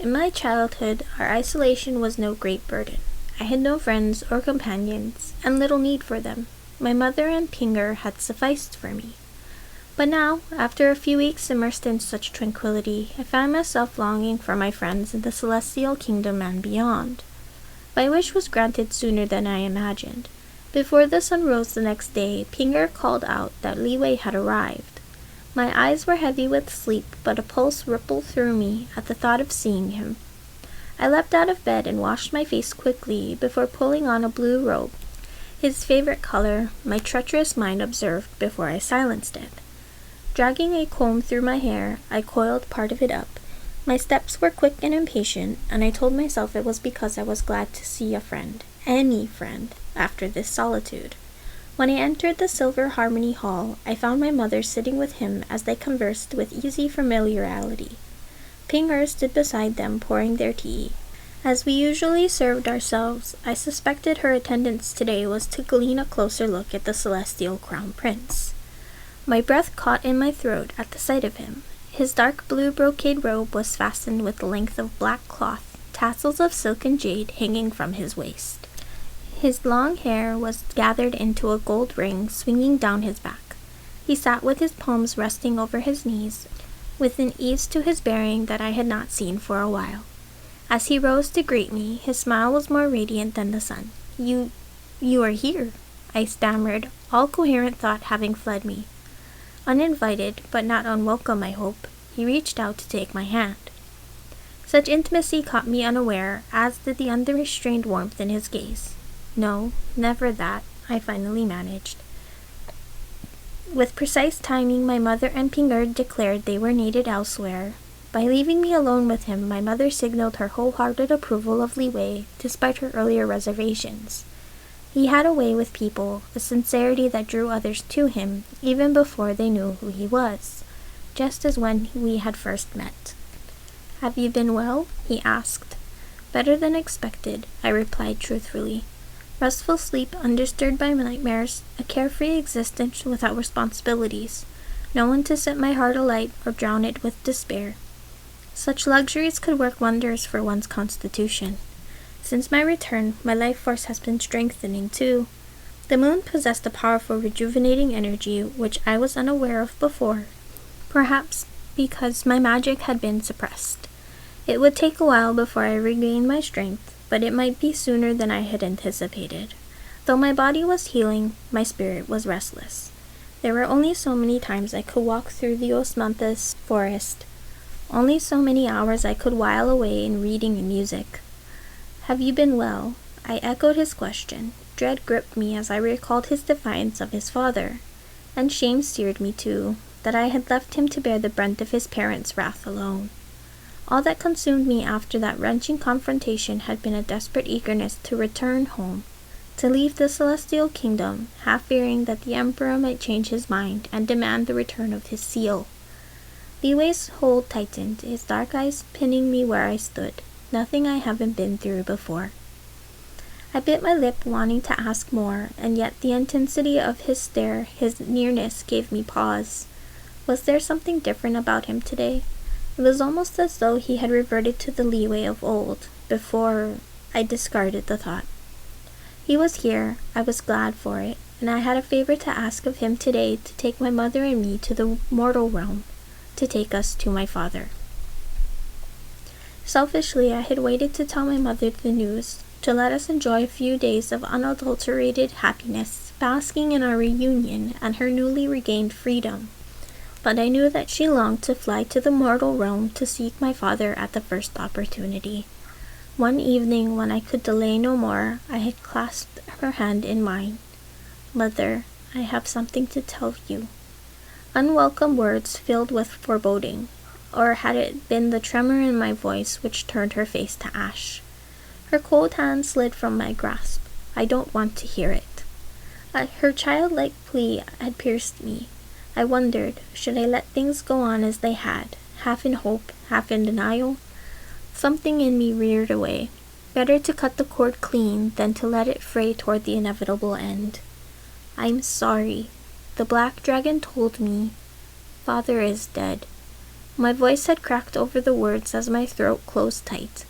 In my childhood, our isolation was no great burden. I had no friends or companions, and little need for them. My mother and Pinger had sufficed for me. But now, after a few weeks immersed in such tranquillity, I found myself longing for my friends in the celestial kingdom and beyond. My wish was granted sooner than I imagined. Before the sun rose the next day, Pinger called out that Leeway had arrived. My eyes were heavy with sleep, but a pulse rippled through me at the thought of seeing him. I leapt out of bed and washed my face quickly before pulling on a blue robe. His favorite color, my treacherous mind observed before I silenced it. Dragging a comb through my hair, I coiled part of it up. My steps were quick and impatient, and I told myself it was because I was glad to see a friend, any friend, after this solitude. When I entered the Silver Harmony Hall, I found my mother sitting with him as they conversed with easy familiarity. Pinger stood beside them pouring their tea. As we usually served ourselves, I suspected her attendance today was to glean a closer look at the celestial crown prince. My breath caught in my throat at the sight of him. His dark blue brocade robe was fastened with a length of black cloth, tassels of silk and jade hanging from his waist. His long hair was gathered into a gold ring swinging down his back. He sat with his palms resting over his knees, with an ease to his bearing that I had not seen for a while. As he rose to greet me, his smile was more radiant than the sun. You are here," I stammered, all coherent thought having fled me. Uninvited, but not unwelcome, I hope, he reached out to take my hand. Such intimacy caught me unaware, as did the unrestrained warmth in his gaze. No, never that, I finally managed. With precise timing, my mother and Pinger declared they were needed elsewhere. By leaving me alone with him, my mother signaled her wholehearted approval of Leeway, despite her earlier reservations. He had a way with people, a sincerity that drew others to him, even before they knew who he was, just as when we had first met. "Have you been well?" he asked. "Better than expected," I replied truthfully. Restful sleep undisturbed by nightmares, a carefree existence without responsibilities, no one to set my heart alight or drown it with despair. Such luxuries could work wonders for one's constitution. Since my return, my life force has been strengthening too. The moon possessed a powerful rejuvenating energy which I was unaware of before, perhaps because my magic had been suppressed. It would take a while before I regained my strength, but it might be sooner than I had anticipated. Though my body was healing, my spirit was restless. There were only so many times I could walk through the osmanthus forest, only so many hours I could while away in reading and music. "Have you been well?" I echoed his question. Dread gripped me as I recalled his defiance of his father, and shame seared me too, that I had left him to bear the brunt of his parents' wrath alone. All that consumed me after that wrenching confrontation had been a desperate eagerness to return home, to leave the celestial kingdom, half fearing that the emperor might change his mind and demand the return of his seal. Leeway's hold tightened, his dark eyes pinning me where I stood, nothing I haven't been through before. I bit my lip, wanting to ask more, and yet the intensity of his stare, his nearness, gave me pause. Was there something different about him today? It was almost as though he had reverted to the Leeway of old, before I discarded the thought. He was here, I was glad for it, and I had a favor to ask of him today to take my mother and me to the mortal realm, to take us to my father. Selfishly, I had waited to tell my mother the news, to let us enjoy a few days of unadulterated happiness, basking in our reunion and her newly regained freedom. But I knew that she longed to fly to the mortal realm to seek my father at the first opportunity. One evening, when I could delay no more, I had clasped her hand in mine. "Mother, I have something to tell you." Unwelcome words filled with foreboding, or had it been the tremor in my voice which turned her face to ash? Her cold hand slid from my grasp. "I don't want to hear it." Her childlike plea had pierced me. I wondered, should I let things go on as they had, half in hope, half in denial? Something in me reared away. Better to cut the cord clean than to let it fray toward the inevitable end. "I'm sorry," the black dragon told me. "Father is dead." My voice had cracked over the words as my throat closed tight.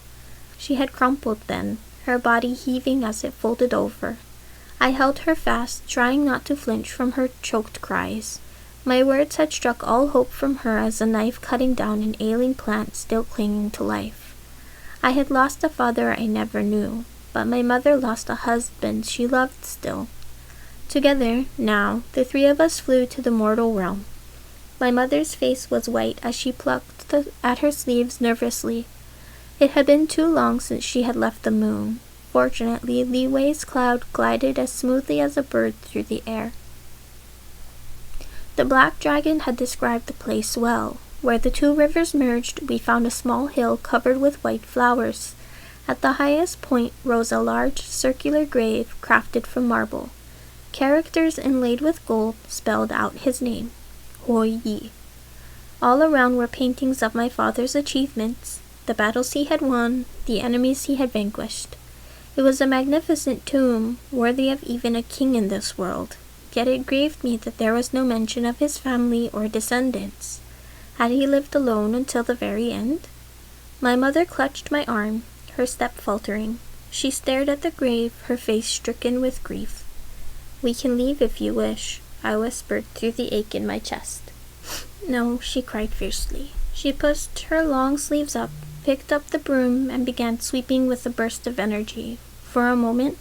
She had crumpled then, her body heaving as it folded over. I held her fast, trying not to flinch from her choked cries. My words had struck all hope from her as a knife cutting down an ailing plant still clinging to life. I had lost a father I never knew, but my mother lost a husband she loved still. Together, now, the three of us flew to the mortal realm. My mother's face was white as she plucked at her sleeves nervously. It had been too long since she had left the moon. Fortunately, Leeway's cloud glided as smoothly as a bird through the air. The black dragon had described the place well. Where the two rivers merged, we found a small hill covered with white flowers. At the highest point rose a large circular grave crafted from marble. Characters inlaid with gold spelled out his name, Hoi Yi. All around were paintings of my father's achievements, the battles he had won, the enemies he had vanquished. It was a magnificent tomb, worthy of even a king in this world, yet it grieved me that there was no mention of his family or descendants. Had he lived alone until the very end? My mother clutched my arm, her step faltering. She stared at the grave, her face stricken with grief. "We can leave if you wish," I whispered through the ache in my chest. "No," she cried fiercely. She pushed her long sleeves up, picked up the broom, and began sweeping with a burst of energy. For a moment,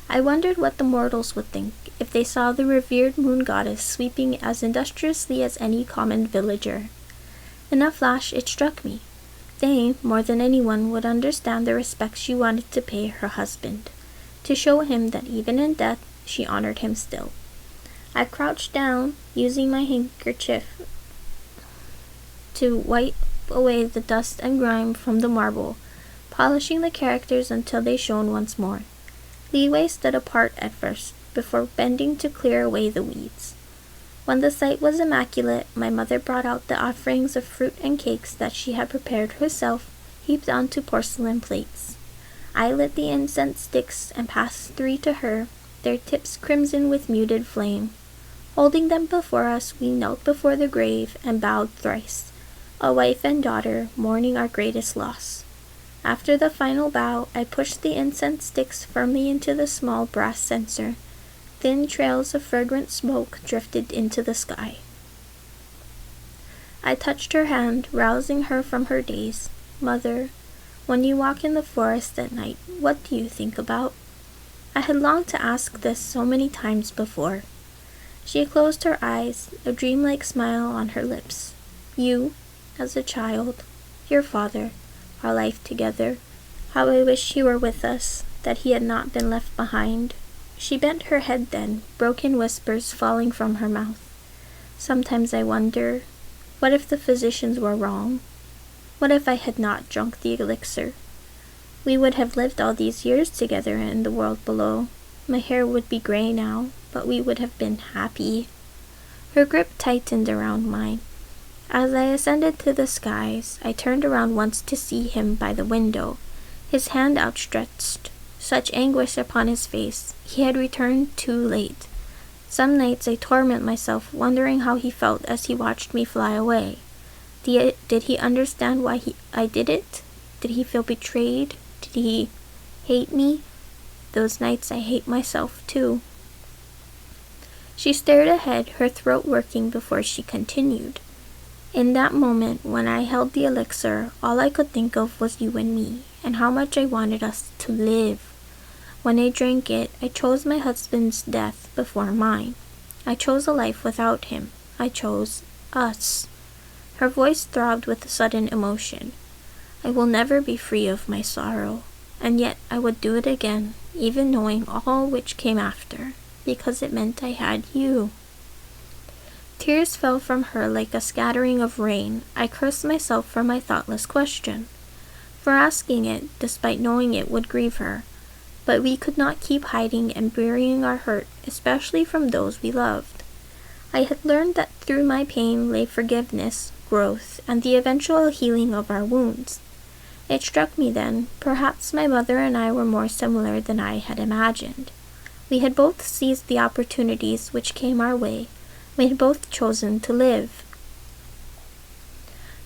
I wondered what the mortals would think if they saw the revered moon goddess sweeping as industriously as any common villager. In a flash, it struck me. They, more than anyone, would understand the respect she wanted to pay her husband, to show him that even in death, she honored him still. I crouched down, using my handkerchief to wipe away the dust and grime from the marble, polishing the characters until they shone once more. Leeway stood apart at first, before bending to clear away the weeds. When the sight was immaculate, my mother brought out the offerings of fruit and cakes that she had prepared herself, heaped onto porcelain plates. I lit the incense sticks and passed 3 to her, their tips crimson with muted flame. Holding them before us, we knelt before the grave and bowed thrice, a wife and daughter mourning our greatest loss. After the final bow, I pushed the incense sticks firmly into the small brass censer. Thin trails of fragrant smoke drifted into the sky. I touched her hand, rousing her from her daze. "Mother, when you walk in the forest at night, what do you think about?" I had longed to ask this so many times before. She closed her eyes, a dreamlike smile on her lips. "You, as a child, your father, our life together. How I wish he were with us, that he had not been left behind." She bent her head then, broken whispers falling from her mouth. "Sometimes I wonder, what if the physicians were wrong? What if I had not drunk the elixir? We would have lived all these years together in the world below. My hair would be gray now, but we would have been happy." Her grip tightened around mine. As I ascended to the skies, I turned around once to see him by the window, his hand outstretched. Such anguish upon his face. He had returned too late. Some nights I torment myself, wondering how he felt as he watched me fly away. Did he understand why I did it? Did he feel betrayed? Did he hate me? Those nights I hate myself too. She stared ahead, her throat working before she continued. "In that moment, when I held the elixir, all I could think of was you and me, and how much I wanted us to live. When I drank it, I chose my husband's death before mine. I chose a life without him. I chose us." Her voice throbbed with sudden emotion. "I will never be free of my sorrow, and yet I would do it again, even knowing all which came after, because it meant I had you." Tears fell from her like a scattering of rain. I cursed myself for my thoughtless question, for asking it, despite knowing it would grieve her. But we could not keep hiding and burying our hurt, especially from those we loved. I had learned that through my pain lay forgiveness, growth, and the eventual healing of our wounds. It struck me then, perhaps my mother and I were more similar than I had imagined. We had both seized the opportunities which came our way. We had both chosen to live.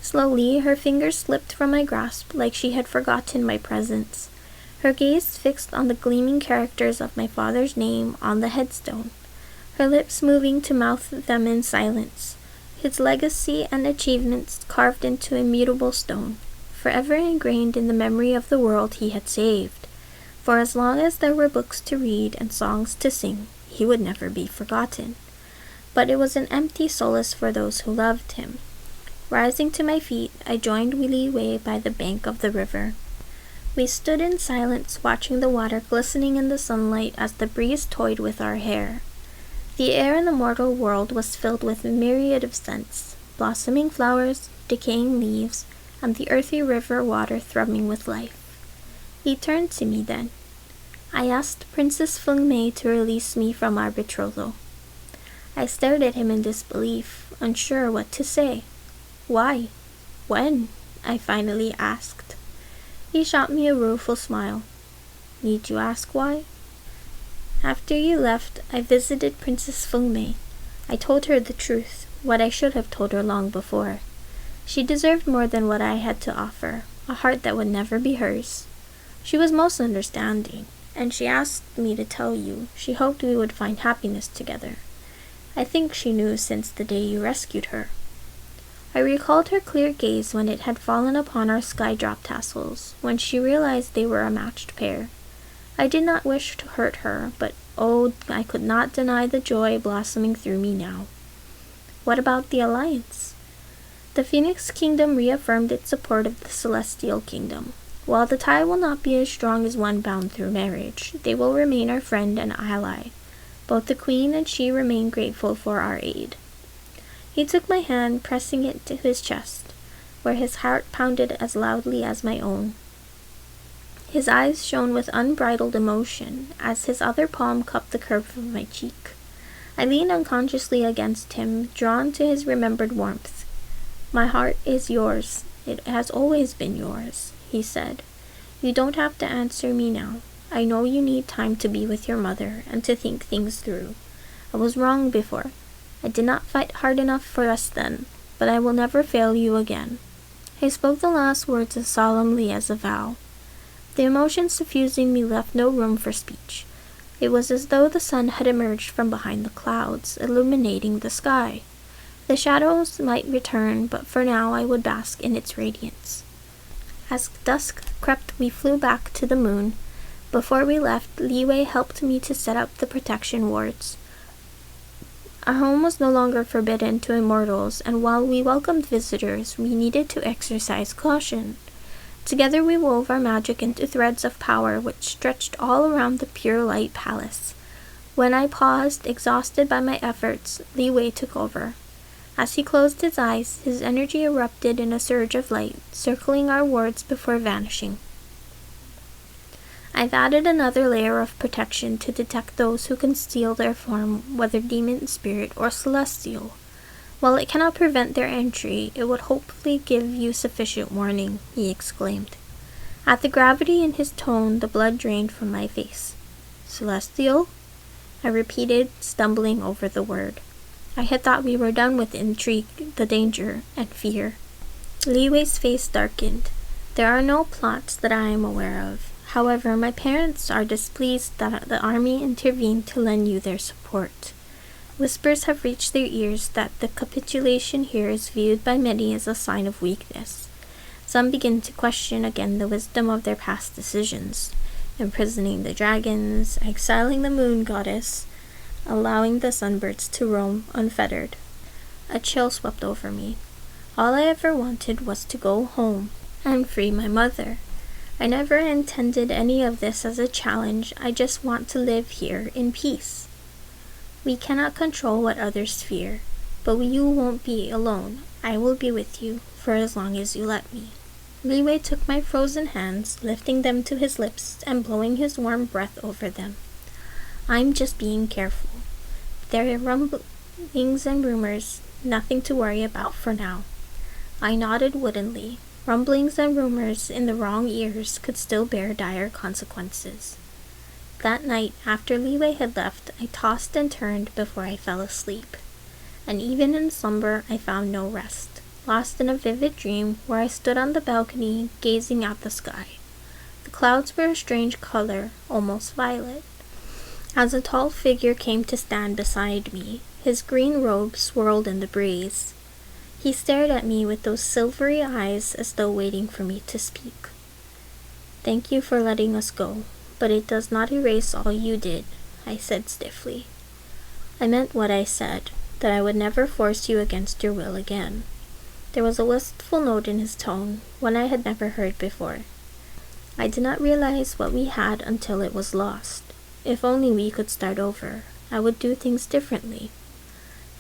Slowly, her fingers slipped from my grasp like she had forgotten my presence, her gaze fixed on the gleaming characters of my father's name on the headstone, her lips moving to mouth them in silence, his legacy and achievements carved into immutable stone, forever ingrained in the memory of the world he had saved. For as long as there were books to read and songs to sing, he would never be forgotten. But it was an empty solace for those who loved him. Rising to my feet, I joined Leeway by the bank of the river. We stood in silence, watching the water glistening in the sunlight as the breeze toyed with our hair. The air in the mortal world was filled with a myriad of scents, blossoming flowers, decaying leaves, and the earthy river water thrumming with life. He turned to me then. I asked Princess Feng Mei to release me from our betrothal. I stared at him in disbelief, unsure what to say. Why? When? I finally asked. He shot me a rueful smile. Need you ask why? After you left, I visited Princess Feng Mei. I told her the truth, what I should have told her long before. She deserved more than what I had to offer, a heart that would never be hers. She was most understanding, and she asked me to tell you she hoped we would find happiness together. I think she knew since the day you rescued her. I recalled her clear gaze when it had fallen upon our sky drop tassels, when she realized they were a matched pair. I did not wish to hurt her, but oh, I could not deny the joy blossoming through me now. What about the alliance? The Phoenix Kingdom reaffirmed its support of the Celestial Kingdom. While the tie will not be as strong as one bound through marriage, they will remain our friend and ally. Both the Queen and she remain grateful for our aid. He took my hand, pressing it to his chest, where his heart pounded as loudly as my own. His eyes shone with unbridled emotion as his other palm cupped the curve of my cheek. I leaned unconsciously against him, drawn to his remembered warmth. My heart is yours. It has always been yours, he said. You don't have to answer me now. I know you need time to be with your mother and to think things through. I was wrong before. I did not fight hard enough for us then, but I will never fail you again. He spoke the last words as solemnly as a vow. The emotion suffusing me left no room for speech. It was as though the sun had emerged from behind the clouds, illuminating the sky. The shadows might return, but for now I would bask in its radiance. As dusk crept, we flew back to the moon. Before we left, Leeway helped me to set up the protection wards. Our home was no longer forbidden to immortals, and while we welcomed visitors, we needed to exercise caution. Together we wove our magic into threads of power which stretched all around the pure light palace. When I paused, exhausted by my efforts, Leeway took over. As he closed his eyes, his energy erupted in a surge of light, circling our wards before vanishing. I've added another layer of protection to detect those who conceal their form, whether demon, spirit, or celestial. While it cannot prevent their entry, it would hopefully give you sufficient warning, he exclaimed. At the gravity in his tone, the blood drained from my face. Celestial? I repeated, stumbling over the word. I had thought we were done with intrigue, the danger, and fear. Leeway's face darkened. There are no plots that I am aware of. However, my parents are displeased that the army intervened to lend you their support. Whispers have reached their ears that the capitulation here is viewed by many as a sign of weakness. Some begin to question again the wisdom of their past decisions, imprisoning the dragons, exiling the moon goddess, allowing the sunbirds to roam unfettered. A chill swept over me. All I ever wanted was to go home and free my mother. I never intended any of this as a challenge. I just want to live here in peace. We cannot control what others fear, but you won't be alone. I will be with you for as long as you let me. Leeway took my frozen hands, lifting them to his lips and blowing his warm breath over them. I'm just being careful. There are rumblings and rumors, nothing to worry about for now. I nodded woodenly. Rumblings and rumors in the wrong ears could still bear dire consequences. That night, after Leeway had left, I tossed and turned before I fell asleep. And even in slumber, I found no rest. lost in a vivid dream where I stood on the balcony gazing at the sky. The clouds were a strange color, almost violet. As a tall figure came to stand beside me, his green robe swirled in the breeze. He stared at me with those silvery eyes as though waiting for me to speak. "Thank you for letting us go, but it does not erase all you did," I said stiffly. I meant what I said, that I would never force you against your will again. There was a wistful note in his tone, one I had never heard before. I did not realize what we had until it was lost. If only we could start over, I would do things differently.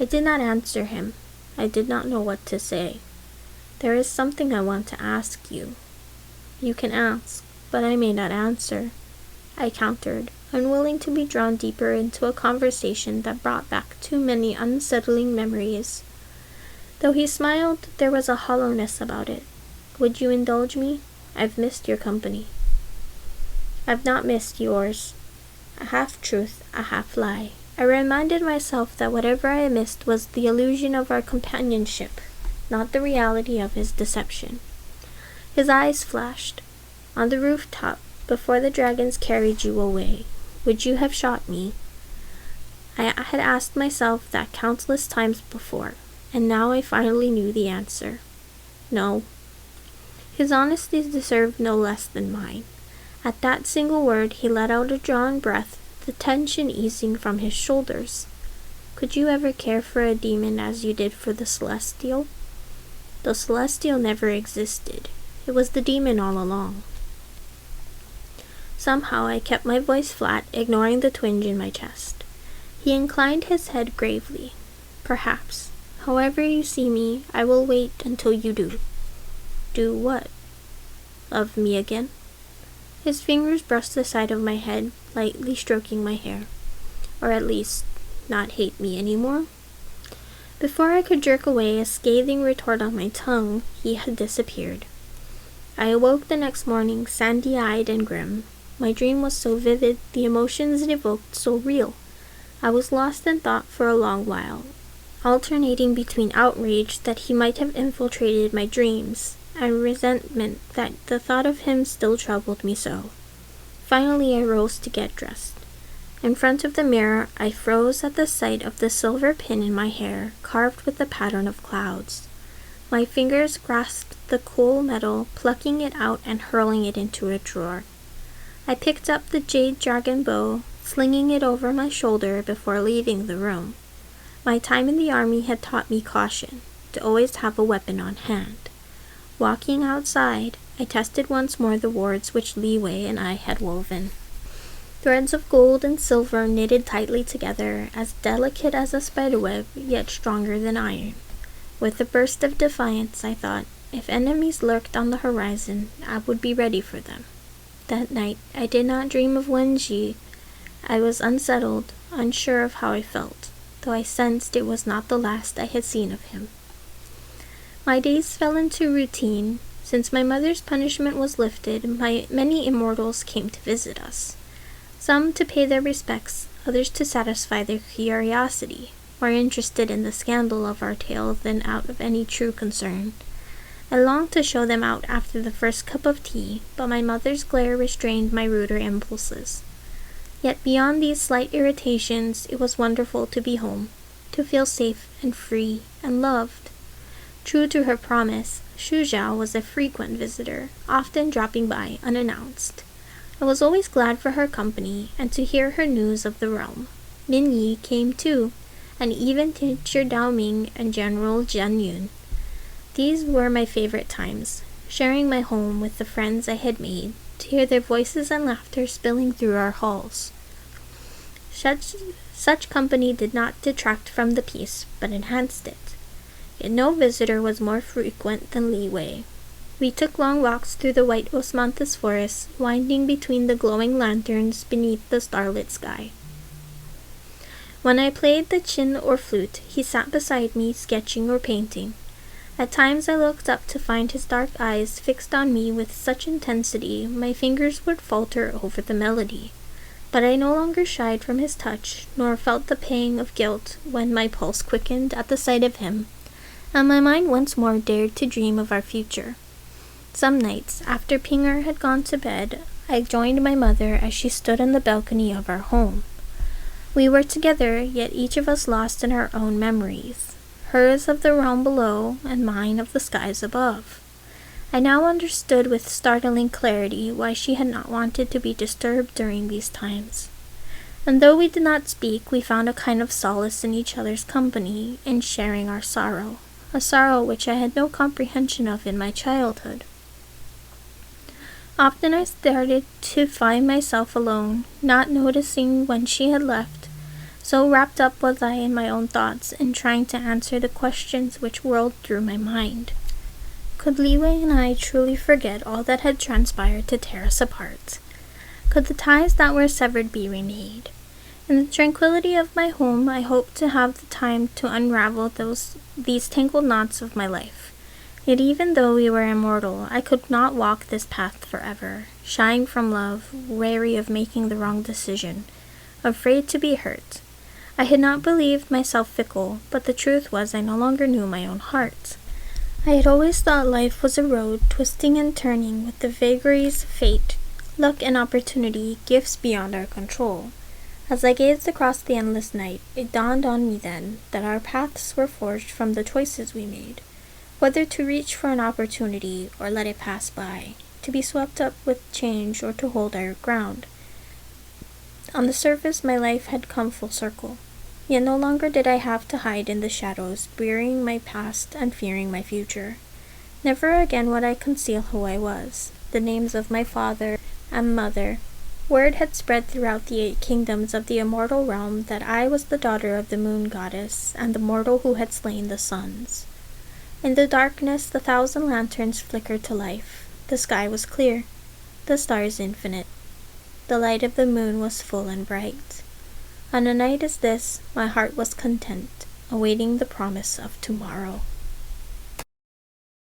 I did not answer him. I did not know what to say. "There is something I want to ask you." "You can ask, but I may not answer," I countered, unwilling to be drawn deeper into a conversation that brought back too many unsettling memories. Though he smiled, there was a hollowness about it. "Would you indulge me? I've missed your company." "I've not missed yours." A half-truth, a half-lie. I reminded myself that whatever I missed was the illusion of our companionship, not the reality of his deception. His eyes flashed. "On the rooftop, before the dragons carried you away, would you have shot me?" I had asked myself that countless times before, and now I finally knew the answer. No. His honesty deserved no less than mine. At that single word he let out a drawn breath, the tension easing from his shoulders. "Could you ever care for a demon as you did for the celestial?" "The celestial never existed. It was the demon all along." Somehow I kept my voice flat, ignoring the twinge in my chest. He inclined his head gravely. "Perhaps. However you see me, I will wait until you do." "Do what?" "Love me again." His fingers brushed the side of my head, lightly stroking my hair. "Or at least, not hate me anymore?" Before I could jerk away a scathing retort on my tongue, he had disappeared. I awoke the next morning, sandy-eyed and grim. My dream was so vivid, the emotions it evoked so real. I was lost in thought for a long while, alternating between outrage that he might have infiltrated my dreams, and resentment that the thought of him still troubled me so. Finally I rose to get dressed. In front of the mirror, I froze at the sight of the silver pin in my hair, carved with a pattern of clouds. My fingers grasped the cool metal, plucking it out and hurling it into a drawer. I picked up the jade dragon bow, slinging it over my shoulder before leaving the room. My time in the army had taught me caution, to always have a weapon on hand. Walking outside, I tested once more the wards which Leeway and I had woven. Threads of gold and silver knitted tightly together, as delicate as a spiderweb, yet stronger than iron. With a burst of defiance, I thought, if enemies lurked on the horizon, I would be ready for them. That night, I did not dream of Wenji. I was unsettled, unsure of how I felt, though I sensed it was not the last I had seen of him. My days fell into routine. Since my mother's punishment was lifted, many immortals came to visit us. Some to pay their respects, others to satisfy their curiosity, more interested in the scandal of our tale than out of any true concern. I longed to show them out after the first cup of tea, but my mother's glare restrained my ruder impulses. Yet beyond these slight irritations, it was wonderful to be home, to feel safe and free and loved. True to her promise, Shuzhao was a frequent visitor, often dropping by unannounced. I was always glad for her company and to hear her news of the realm. Min Yi came too, and even Teacher Dao Ming and General Jian Yun. These were my favorite times, sharing my home with the friends I had made, to hear their voices and laughter spilling through our halls. Such company did not detract from the peace, but enhanced it. Yet no visitor was more frequent than Leeway. We took long walks through the white osmanthus forest, winding between the glowing lanterns beneath the starlit sky. When I played the chin or flute, he sat beside me, sketching or painting. At times I looked up to find his dark eyes fixed on me with such intensity my fingers would falter over the melody. But I no longer shied from his touch, nor felt the pang of guilt when my pulse quickened at the sight of him. and my mind once more dared to dream of our future. Some nights, after Pinger had gone to bed, I joined my mother as she stood on the balcony of our home. We were together, yet each of us lost in our own memories, hers of the realm below and mine of the skies above. I now understood with startling clarity why she had not wanted to be disturbed during these times. And though we did not speak, we found a kind of solace in each other's company, in sharing our sorrow, a sorrow which I had no comprehension of in my childhood. Often I started to find myself alone, not noticing when she had left. So wrapped up was I in my own thoughts and trying to answer the questions which whirled through my mind. Could Leeway and I truly forget all that had transpired to tear us apart? Could the ties that were severed be remade? In the tranquility of my home, I hoped to have the time to unravel these tangled knots of my life. Yet even though we were immortal, I could not walk this path forever, shying from love, wary of making the wrong decision, afraid to be hurt. I had not believed myself fickle, but the truth was I no longer knew my own heart. I had always thought life was a road, twisting and turning with the vagaries of fate, luck and opportunity, gifts beyond our control. As I gazed across the endless night, it dawned on me then that our paths were forged from the choices we made, whether to reach for an opportunity or let it pass by, to be swept up with change or to hold our ground. On the surface, my life had come full circle. Yet no longer did I have to hide in the shadows, burying my past and fearing my future. Never again would I conceal who I was, the names of my father and mother. Word had spread throughout the 8 kingdoms of the immortal realm that I was the daughter of the moon goddess and the mortal who had slain the suns. In the darkness, the 1,000 lanterns flickered to life. The sky was clear, the stars infinite. The light of the moon was full and bright. On a night as this, my heart was content, awaiting the promise of tomorrow.